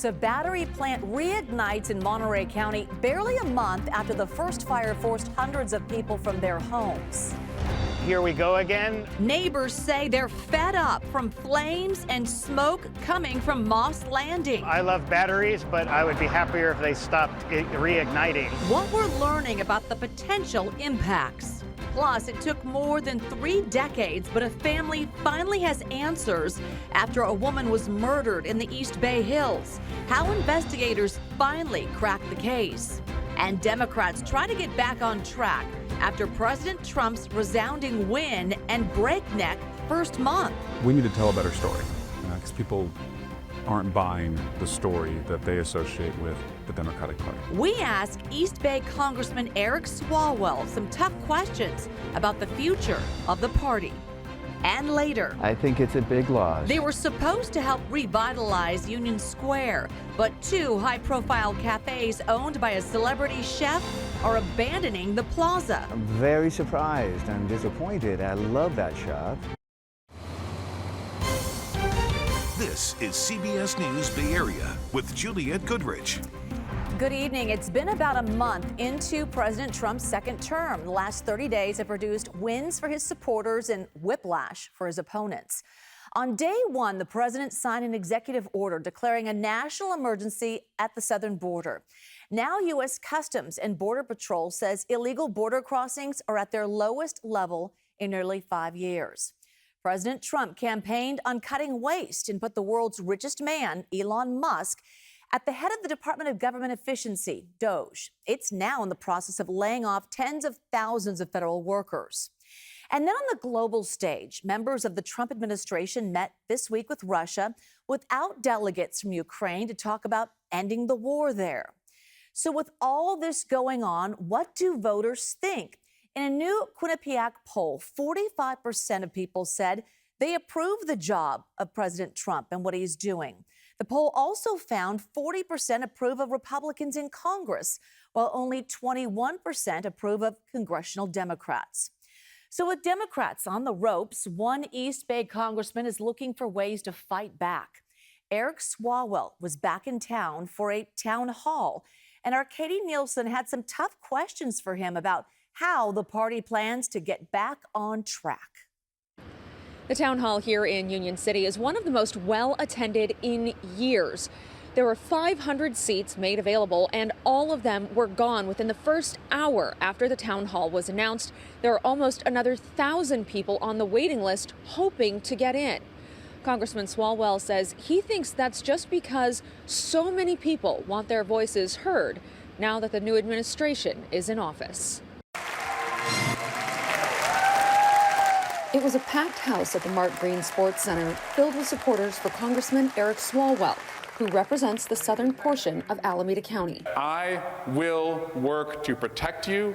A battery plant reignites in Monterey County barely a month after the first fire forced hundreds of people from their homes. Here we go again. Neighbors say they're fed up from flames and smoke coming from Moss Landing. I love batteries, but I would be happier if they stopped reigniting. What we're learning about the potential impacts. Plus, it took more than 3 decades, but a family finally has answers after a woman was murdered in the East Bay Hills. How investigators finally cracked the case. And Democrats try to get back on track after President Trump's resounding win and breakneck first month. We need to tell a better story because people aren't buying the story that they associate with the Democratic Party. We ask East Bay Congressman Eric Swalwell some tough questions about the future of the party. And later, I think it's a big loss. They were supposed to help revitalize Union Square, but 2 high-profile cafes owned by a celebrity chef are abandoning the plaza. I'm very surprised and disappointed. I love that shop. This is CBS News Bay Area with Juliette Goodrich. Good evening. It's been about a month into President Trump's second term. The last 30 days have produced wins for his supporters and whiplash for his opponents. On day 1, the president signed an executive order declaring a national emergency at the southern border. Now, U.S. Customs and Border Patrol says illegal border crossings are at their lowest level in nearly 5 years. President Trump campaigned on cutting waste and put the world's richest man, Elon Musk, at the head of the Department of Government Efficiency, DOGE. It's now in the process of laying off tens of thousands of federal workers. And then on the global stage, members of the Trump administration met this week with Russia without delegates from Ukraine to talk about ending the war there. So with all this going on, what do voters think? In a new Quinnipiac poll, 45% of people said they approve the job of President Trump and what he's doing. The poll also found 40% approve of Republicans in Congress, while only 21% approve of congressional Democrats. So with Democrats on the ropes, one East Bay congressman is looking for ways to fight back. Eric Swalwell was back in town for a town hall, and our Katie Nielsen had some tough questions for him about how the party plans to get back on track. The town hall here in Union City is one of the most well-attended in years. There were 500 seats made available, and all of them were gone within the first hour after the town hall was announced. There are almost another 1,000 people on the waiting list hoping to get in. Congressman Swalwell says he thinks that's just because so many people want their voices heard now that the new administration is in office. It was a packed house at the Mark Green Sports Center filled with supporters for Congressman Eric Swalwell, who represents the southern portion of Alameda County. I will work to protect you,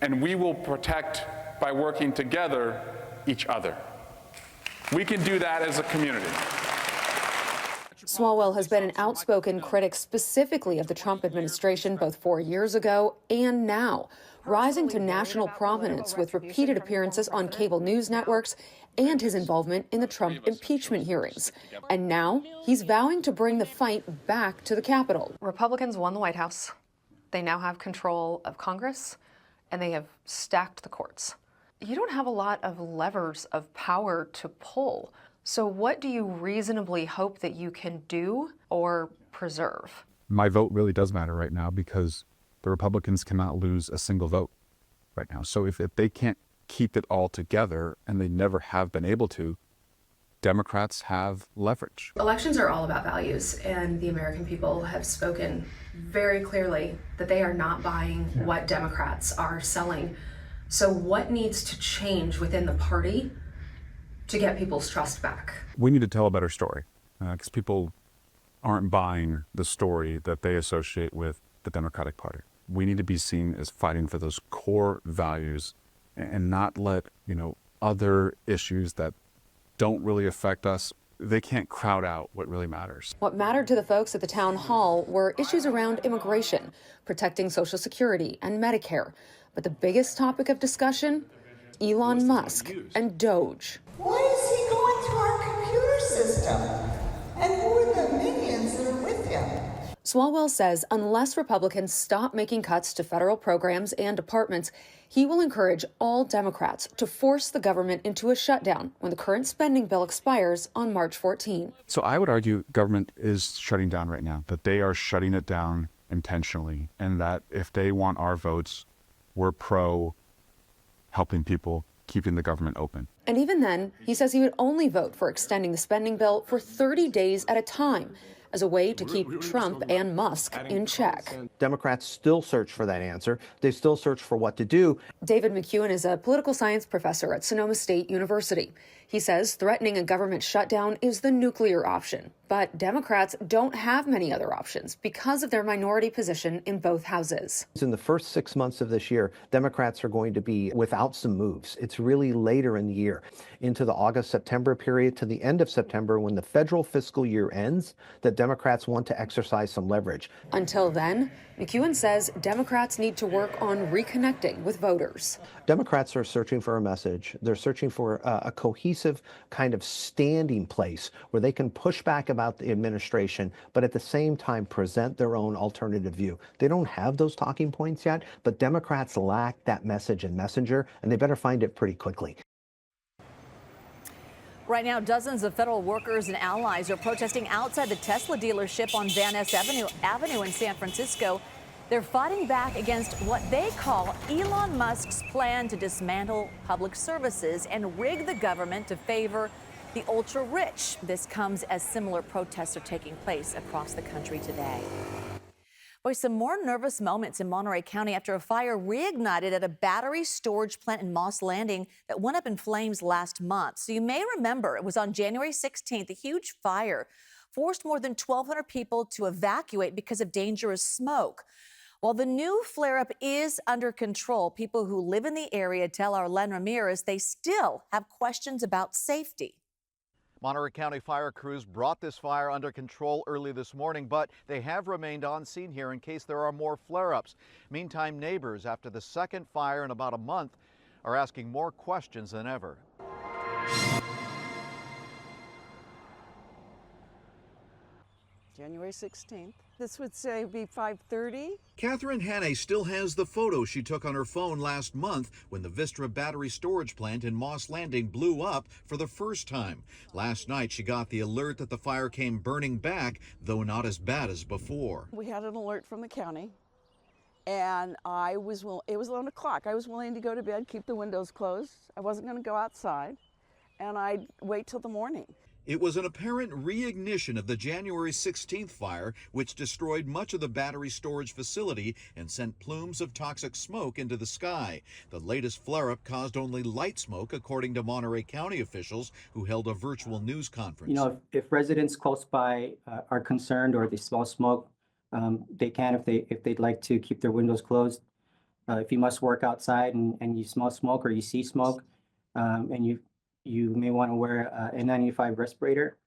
and we will protect by working together each other. We can do that as a community. Swalwell has been an outspoken critic specifically of the Trump administration both 4 years ago and now, rising to national prominence with repeated appearances on cable news networks and his involvement in the Trump impeachment hearings. And now he's vowing to bring the fight back to the Capitol. Republicans won the White House. They now have control of Congress, and they have stacked the courts. You don't have a lot of levers of power to pull. So what do you reasonably hope that you can do or preserve? My vote really does matter right now because the Republicans cannot lose a single vote right now. So if they can't keep it all together, and they never have been able to, Democrats have leverage. Elections are all about values, and the American people have spoken very clearly that they are not buying what Democrats are selling. So what needs to change within the party to get people's trust back? We need to tell a better story because people aren't buying the story that they associate with the Democratic Party. We need to be seen as fighting for those core values and not let, other issues that don't really affect us, they can't crowd out what really matters. What mattered to the folks at the town hall were issues around immigration, protecting Social Security and Medicare. But the biggest topic of discussion, Elon Musk and DOGE. Why is he going to our computer system? And who are the minions that are with him? Swalwell says unless Republicans stop making cuts to federal programs and departments, he will encourage all Democrats to force the government into a shutdown when the current spending bill expires on March 14. So I would argue government is shutting down right now, that they are shutting it down intentionally, and that if they want our votes, we're pro helping people, keeping the government open. And even then, he says he would only vote for extending the spending bill for 30 days at a time as a way to keep Trump and Musk in check. Democrats still search for that answer. They still search for what to do. David McEwen is a political science professor at Sonoma State University. He says threatening a government shutdown is the nuclear option, but Democrats don't have many other options because of their minority position in both houses. In the first 6 months of this year, Democrats are going to be without some moves. It's really later in the year, into the August-September period to the end of September when the federal fiscal year ends, that Democrats want to exercise some leverage. Until then, McEwen says Democrats need to work on reconnecting with voters. Democrats are searching for a message. They're searching for a cohesive kind of standing place where they can push back about the administration, but at the same time present their own alternative view. They don't have those talking points yet, but Democrats lack that message and messenger, and they better find it pretty quickly. Right now, dozens of federal workers and allies are protesting outside the Tesla dealership on Van Ness Avenue in San Francisco. They're fighting back against what they call Elon Musk's plan to dismantle public services and rig the government to favor the ultra-rich. This comes as similar protests are taking place across the country today. Boy, some more nervous moments in Monterey County after a fire reignited at a battery storage plant in Moss Landing that went up in flames last month. So you may remember it was on January 16th, a huge fire forced more than 1,200 people to evacuate because of dangerous smoke. While the new flare-up is under control, people who live in the area tell our Len Ramirez they still have questions about safety. Monterey County fire crews brought this fire under control early this morning, but they have remained on scene here in case there are more flare-ups. Meantime, neighbors, after the second fire in about a month, are asking more questions than ever. January 16th. This would say be 5:30. Catherine Hannay still has the photo she took on her phone last month when the Vistra battery storage plant in Moss Landing blew up for the first time. Last night, she got the alert that the fire came burning back, though not as bad as before. We had an alert from the county, and it was 11 o'clock. I was willing to go to bed, keep the windows closed. I wasn't going to go outside, and I'd wait till the morning. It was an apparent reignition of the January 16th fire, which destroyed much of the battery storage facility and sent plumes of toxic smoke into the sky. The latest flare-up caused only light smoke, according to Monterey County officials who held a virtual news conference. You know, if residents close by are concerned or they smell smoke, they can, if they'd like to keep their windows closed. If you must work outside and you smell smoke or you see smoke, and you may want to wear a N95 respirator.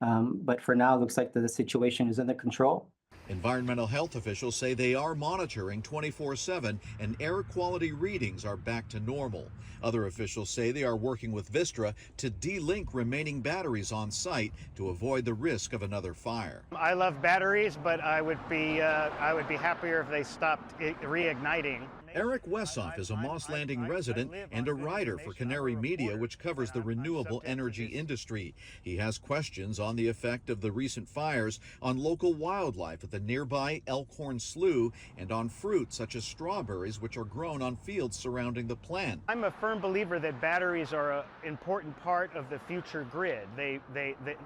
But for now, it looks like the situation is under control. Environmental health officials say they are monitoring 24/7 and air quality readings are back to normal. Other officials say they are working with Vistra to de-link remaining batteries on site to avoid the risk of another fire. I love batteries, but I would be happier if they stopped reigniting. Eric Wessoff is a Moss Landing resident and a writer for Canary Media, which covers the renewable energy industry. He has questions on the effect of the recent fires on local wildlife at the nearby Elkhorn Slough and on fruit such as strawberries, which are grown on fields surrounding the plant. I'm a firm believer that batteries are an important part of the future grid. The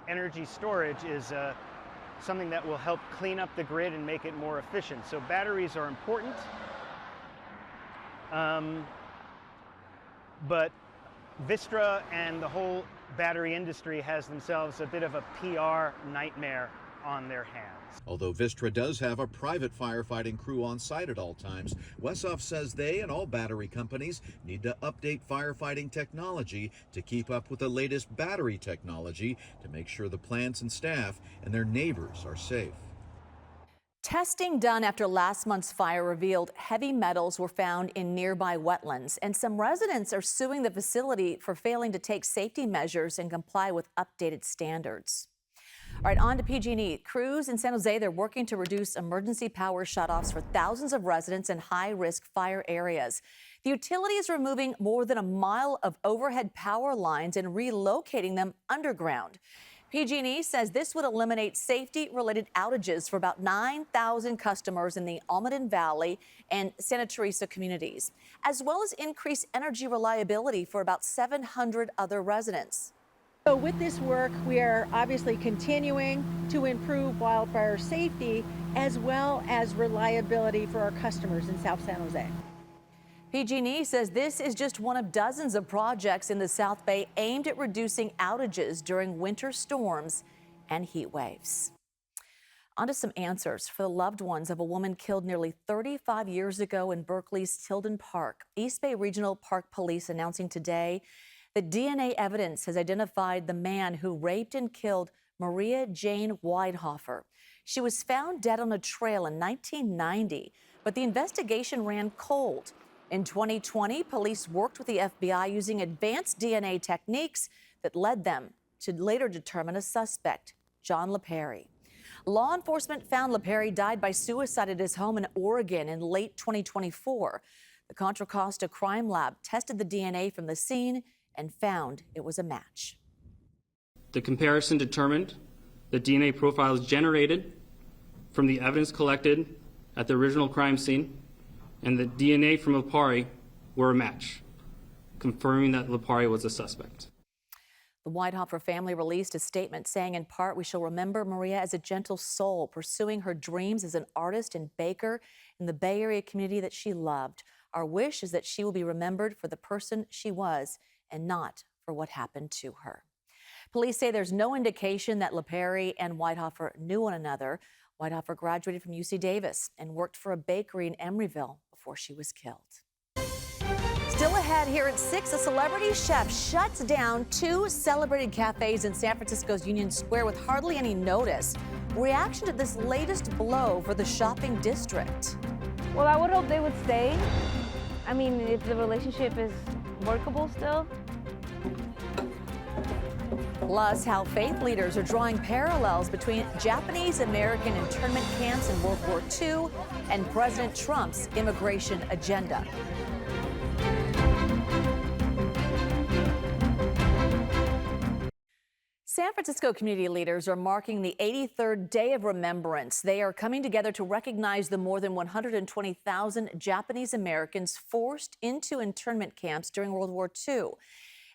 energy storage is something that will help clean up the grid and make it more efficient. So batteries are important. But Vistra and the whole battery industry has themselves a bit of a PR nightmare on their hands. Although Vistra does have a private firefighting crew on site at all times, Wessoff says they and all battery companies need to update firefighting technology to keep up with the latest battery technology to make sure the plants and staff and their neighbors are safe. Testing done after last month's fire revealed heavy metals were found in nearby wetlands, and some residents are suing the facility for failing to take safety measures and comply with updated standards. All right, on to PG&E. Crews in San Jose, they're working to reduce emergency power shutoffs for thousands of residents in high-risk fire areas. The utility is removing more than a mile of overhead power lines and relocating them underground. PG&E says this would eliminate safety-related outages for about 9,000 customers in the Almaden Valley and Santa Teresa communities, as well as increase energy reliability for about 700 other residents. So with this work, we are obviously continuing to improve wildfire safety as well as reliability for our customers in South San Jose. PG&E says this is just one of dozens of projects in the South Bay aimed at reducing outages during winter storms and heat waves. On to some answers for the loved ones of a woman killed nearly 35 years ago in Berkeley's Tilden Park. East Bay Regional Park Police announcing today that DNA evidence has identified the man who raped and killed Maria Jane Weidhofer. She was found dead on a trail in 1990, but the investigation ran cold. In 2020, police worked with the FBI using advanced DNA techniques that led them to later determine a suspect, John LaPerry. Law enforcement found LaPerry died by suicide at his home in Oregon in late 2024. The Contra Costa Crime Lab tested the DNA from the scene and found it was a match. The comparison determined that DNA profiles generated from the evidence collected at the original crime scene and the DNA from LaPerry were a match, confirming that LaPerry was a suspect. The Weidhofer family released a statement saying, in part, we shall remember Maria as a gentle soul, pursuing her dreams as an artist and baker in the Bay Area community that she loved. Our wish is that she will be remembered for the person she was and not for what happened to her. Police say there's no indication that LaPerry and Weidhofer knew one another. Weidhofer graduated from UC Davis and worked for a bakery in Emeryville before she was killed. Still ahead here at 6, a celebrity chef shuts down 2 celebrated cafes in San Francisco's Union Square with hardly any notice. Reaction to this latest blow for the shopping district. Well, I would hope they would stay. I mean, if the relationship is workable still. Plus, how faith leaders are drawing parallels between Japanese-American internment camps in World War II and President Trump's immigration agenda. San Francisco community leaders are marking the 83rd Day of Remembrance. They are coming together to recognize the more than 120,000 Japanese Americans forced into internment camps during World War II.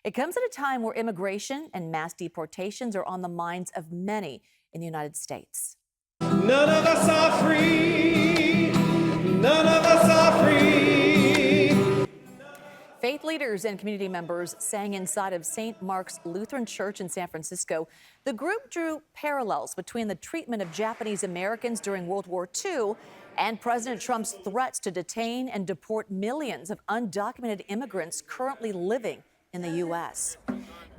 It comes at a time where immigration and mass deportations are on the minds of many in the United States. None of us are free. None of us are free. Faith leaders and community members sang inside of St. Mark's Lutheran Church in San Francisco. The group drew parallels between the treatment of Japanese Americans during World War II and President Trump's threats to detain and deport millions of undocumented immigrants currently living in the U.S.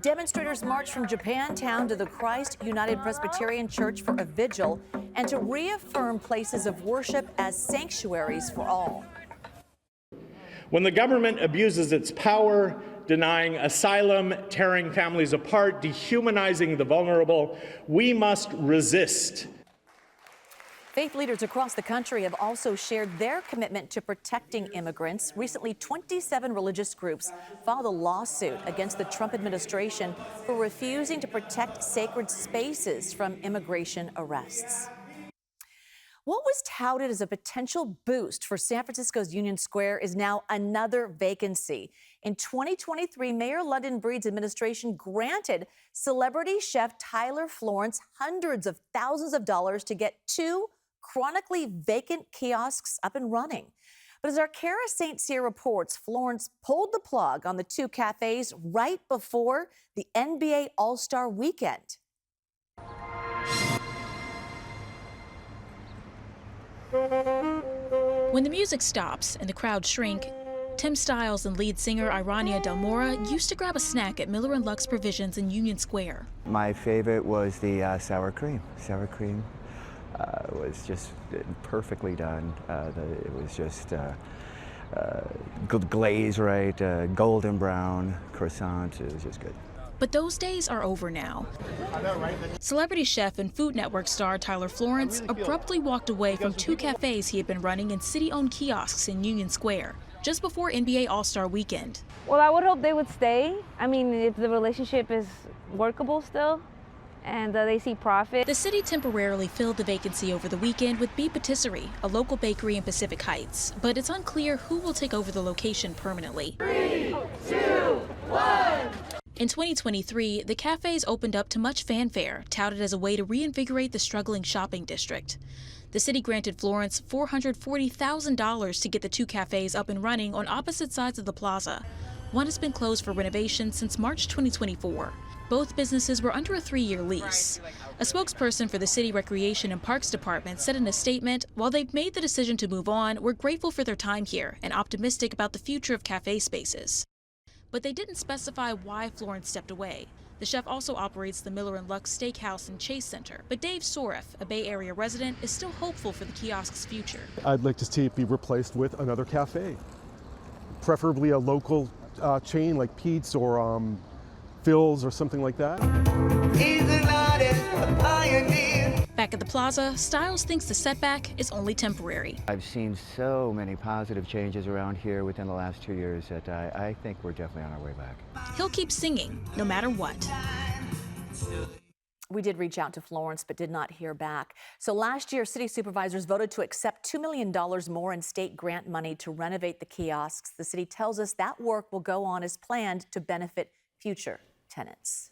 Demonstrators marched from Japantown to the Christ United Presbyterian Church for a vigil and to reaffirm places of worship as sanctuaries for all. When the government abuses its power, denying asylum, tearing families apart, dehumanizing the vulnerable, we must resist. Faith leaders across the country have also shared their commitment to protecting immigrants. Recently, 27 religious groups filed a lawsuit against the Trump administration for refusing to protect sacred spaces from immigration arrests. What was touted as a potential boost for San Francisco's Union Square is now another vacancy. In 2023, Mayor London Breed's administration granted celebrity chef Tyler Florence hundreds of thousands of dollars to get 2 chronically vacant kiosks up and running. But as our Kara St. Cyr reports, Florence pulled the plug on the 2 cafes right before the NBA All-Star Weekend. When the music stops and the crowd shrink, Tim Stiles and lead singer Irania Del Mora used to grab a snack at Miller & Lux Provisions in Union Square. My favorite was the sour cream. Sour cream was just perfectly done. It was just good glaze, right? Golden brown croissant. It was just good. But those days are over now. Celebrity chef and Food Network star Tyler Florence abruptly walked away from 2 cafes he had been running in city-owned kiosks in Union Square just before NBA All-Star Weekend. Well, I would hope they would stay. I mean, if the relationship is workable still and they see profit. The city temporarily filled the vacancy over the weekend with B Patisserie, a local bakery in Pacific Heights, but it's unclear who will take over the location permanently. 3, 2, 1. In 2023, the cafes opened up to much fanfare, touted as a way to reinvigorate the struggling shopping district. The city granted Florence $440,000 to get the 2 cafes up and running on opposite sides of the plaza. One has been closed for renovation since March 2024. Both businesses were under a 3-year lease. A spokesperson for the City Recreation and Parks Department said in a statement, while they've made the decision to move on, we're grateful for their time here and optimistic about the future of cafe spaces. But they didn't specify why Florence stepped away. The chef also operates the Miller & Lux Steakhouse and Chase Center. But Dave Soref, a Bay Area resident, is still hopeful for the kiosk's future. I'd like to see it be replaced with another cafe, preferably a local chain like Pete's or Phil's or something like that. Back at the plaza, Stiles thinks the setback is only temporary. I've seen so many positive changes around here within the last 2 years that I think we're definitely on our way back. He'll keep singing, no matter what. We did reach out to Florence, but did not hear back. So last year, city supervisors voted to accept $2 million more in state grant money to renovate the kiosks. The city tells us that work will go on as planned to benefit future tenants.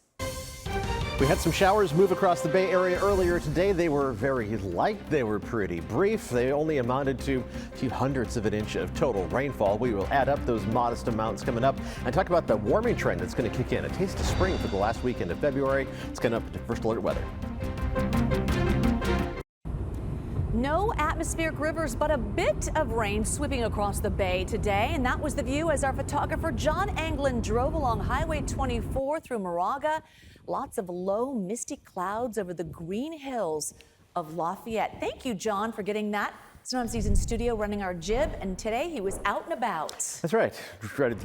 We had some showers move across the Bay Area earlier today. They were very light. They were pretty brief. They only amounted to a few hundredths of an inch of total rainfall. We will add up those modest amounts coming up and talk about the warming trend that's going to kick in. A taste of spring for the last weekend of February. It's coming up to First Alert Weather. No atmospheric rivers, but a bit of rain sweeping across the bay today. And that was the view as our photographer John Anglin drove along Highway 24 through Moraga. Lots of low, misty clouds over the green hills of Lafayette. Thank you, John, for getting that. Sometimes he's in studio running our jib, and today he was out and about. That's right.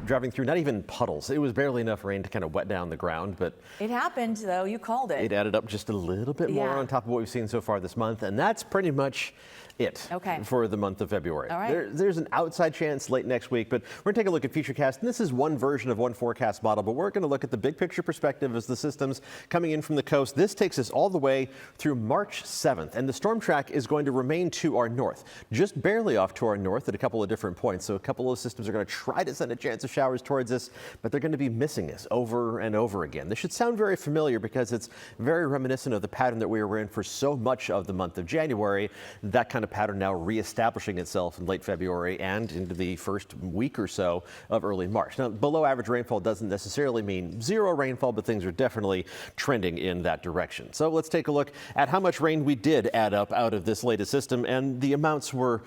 Driving through not even puddles. It was barely enough rain to kind of wet down the ground, but it happened, though. You called it. It added up just a little bit more on top of what we've seen so far this month, and that's pretty much it for the month of February. All right. There's an outside chance late next week, but we're going to take a look at Futurecast. And this is one version of one forecast model, but we're going to look at the big picture perspective as the systems coming in from the coast. This takes us all the way through March 7th, and the storm track is going to remain to our north, just barely off to our north at a couple of different points. So a couple of systems are going to try to send a chance of showers towards us, but they're going to be missing us over and over again. This should sound very familiar because it's very reminiscent of the pattern that we were in for so much of the month of January. That kind of pattern now reestablishing itself in late February and into the first week or so of early March. Now, below average rainfall doesn't necessarily mean zero rainfall, but things are definitely trending in that direction. So let's take a look at how much rain we did add up out of this latest system, and the amounts were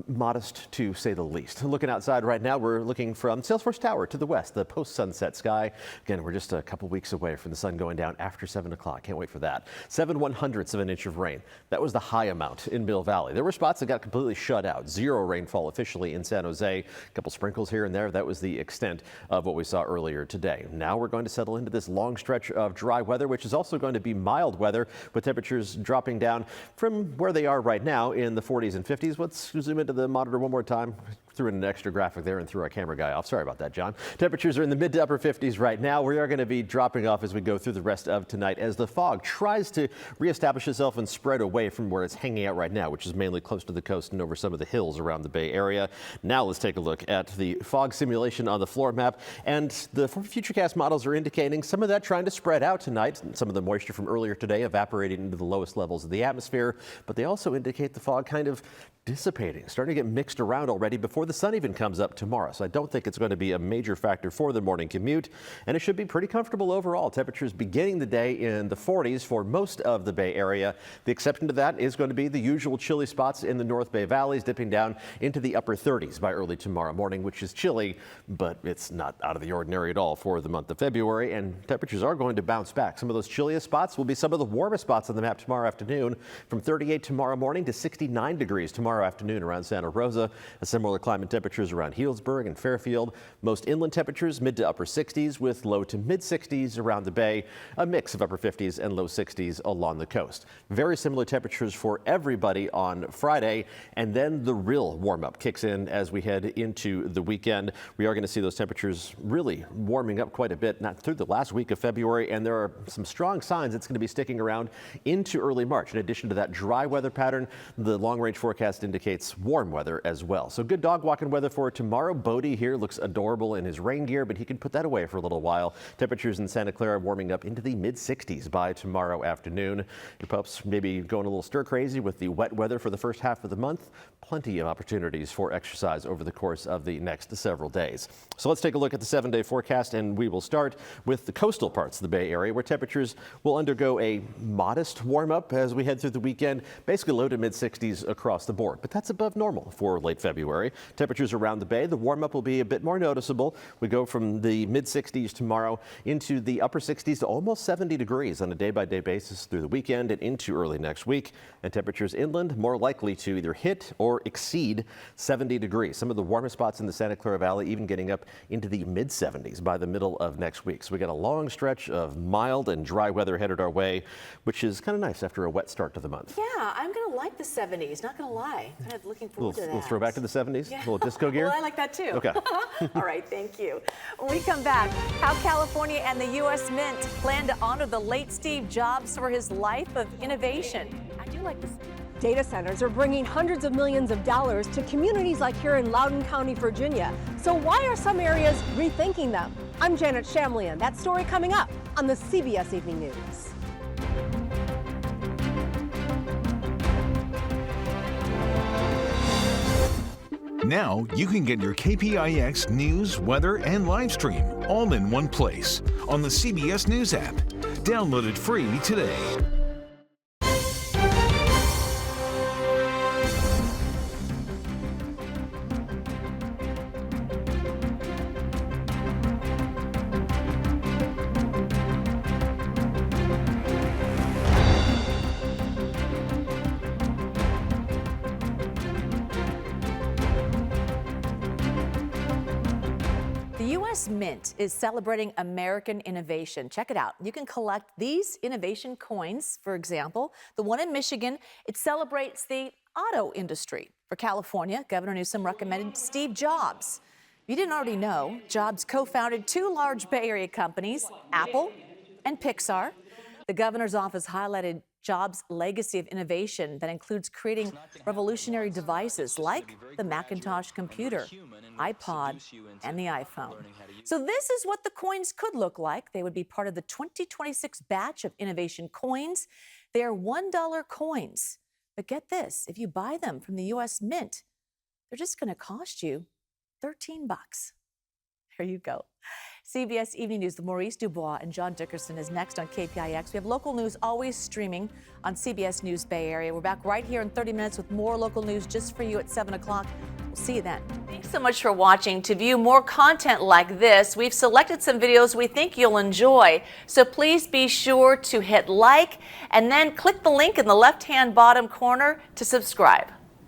modest to say the least. Looking outside right now, we're looking from Salesforce Tower to the west, the post-sunset sky. Again, we're just a couple weeks away from the sun going down after 7 o'clock. Can't wait for that. 7/100ths of an inch of rain. That was the high amount in Mill Valley. There were spots that got completely shut out. Zero rainfall officially in San Jose. A couple sprinkles here and there. That was the extent of what we saw earlier today. Now we're going to settle into this long stretch of dry weather, which is also going to be mild weather with temperatures dropping down from where they are right now in the 40s and 50s. Let's zoom into the monitor one more time. Threw in an extra graphic there and threw our camera guy off. Sorry about that, John. Temperatures are in the mid to upper 50s right now. We are going to be dropping off as we go through the rest of tonight as the fog tries to reestablish itself and spread away from where it's hanging out right now, which is mainly close to the coast and over some of the hills around the Bay Area. Now let's take a look at the fog simulation on the floor map. And the Futurecast models are indicating some of that trying to spread out tonight. Some of the moisture from earlier today evaporating into the lowest levels of the atmosphere. But they also indicate the fog kind of dissipating, starting to get mixed around already before the sun even comes up tomorrow. So I don't think it's going to be a major factor for the morning commute, and it should be pretty comfortable overall. Temperatures beginning the day in the 40s for most of the Bay Area. The exception to that is going to be the usual chilly spots in the North Bay valleys, dipping down into the upper 30s by early tomorrow morning, which is chilly, but it's not out of the ordinary at all for the month of February, and temperatures are going to bounce back. Some of those chilliest spots will be some of the warmest spots on the map tomorrow afternoon, from 38 tomorrow morning to 69 degrees tomorrow afternoon around Santa Rosa. A similar cloud climb in temperatures around Healdsburg and Fairfield. Most inland temperatures mid to upper 60s with low to mid 60s around the bay. A mix of upper 50s and low 60s along the coast. Very similar temperatures for everybody on Friday. And then the real warm up kicks in as we head into the weekend. We are going to see those temperatures really warming up quite a bit, not through the last week of February. And there are some strong signs it's going to be sticking around into early March. In addition to that dry weather pattern, the long range forecast indicates warm weather as well. So good dog walking weather for tomorrow. Bodie here looks adorable in his rain gear, but he can put that away for a little while. Temperatures in Santa Clara warming up into the mid 60s by tomorrow afternoon. Your pups maybe going a little stir crazy with the wet weather for the first half of the month. Plenty of opportunities for exercise over the course of the next several days. So let's take a look at the 7-day forecast, and we will start with the coastal parts of the Bay Area where temperatures will undergo a modest warm up as we head through the weekend, basically low to mid 60s across the board. But that's above normal for late February. Temperatures around the Bay, the warm up will be a bit more noticeable. We go from the mid 60s tomorrow into the upper 60s to almost 70 degrees on a day-by-day basis through the weekend and into early next week. And temperatures inland more likely to either hit or exceed 70 degrees. Some of the warmest spots in the Santa Clara Valley even getting up into the mid 70s by the middle of next week. So we got a long stretch of mild and dry weather headed our way, which is kind of nice after a wet start to the month. Yeah, I'm going to like the 70s, not going to lie. Kind of looking forward to that. Little throwback to the 70s, Yeah. little disco gear. Well, I like that too. Okay. All right, thank you. When we come back, how California and the U.S. Mint plan to honor the late Steve Jobs for his life of innovation. I do like this. Data centers are bringing hundreds of millions of dollars to communities like here in Loudoun County, Virginia. So why are some areas rethinking them? I'm Janet Shamlian. That story coming up on the CBS Evening News. Now you can get your KPIX news, weather, and live stream all in one place on the CBS News app. Download it free today. The U.S. Mint is celebrating American innovation. Check it out. You can collect these innovation coins, for example. The one in Michigan, it celebrates the auto industry. For California, Governor Newsom recommended Steve Jobs. If you didn't already know, Jobs co-founded two large Bay Area companies, Apple and Pixar. The governor's office highlighted Jobs' legacy of innovation that includes creating revolutionary devices like the Macintosh computer, iPod, and the iPhone. So this is what the coins could look like. They would be part of the 2026 batch of innovation coins. They are $1 coins. But get this, if you buy them from the U.S. Mint, they're just going to cost you $13. There you go. CBS Evening News, Maurice Dubois and John Dickerson is next on KPIX. We have local news always streaming on CBS News Bay Area. We're back right here in 30 minutes with more local news just for you at 7 o'clock. We'll see you then. Thanks so much for watching. To view more content like this, we've selected some videos we think you'll enjoy. So please be sure to hit like and then click the link in the left-hand bottom corner to subscribe.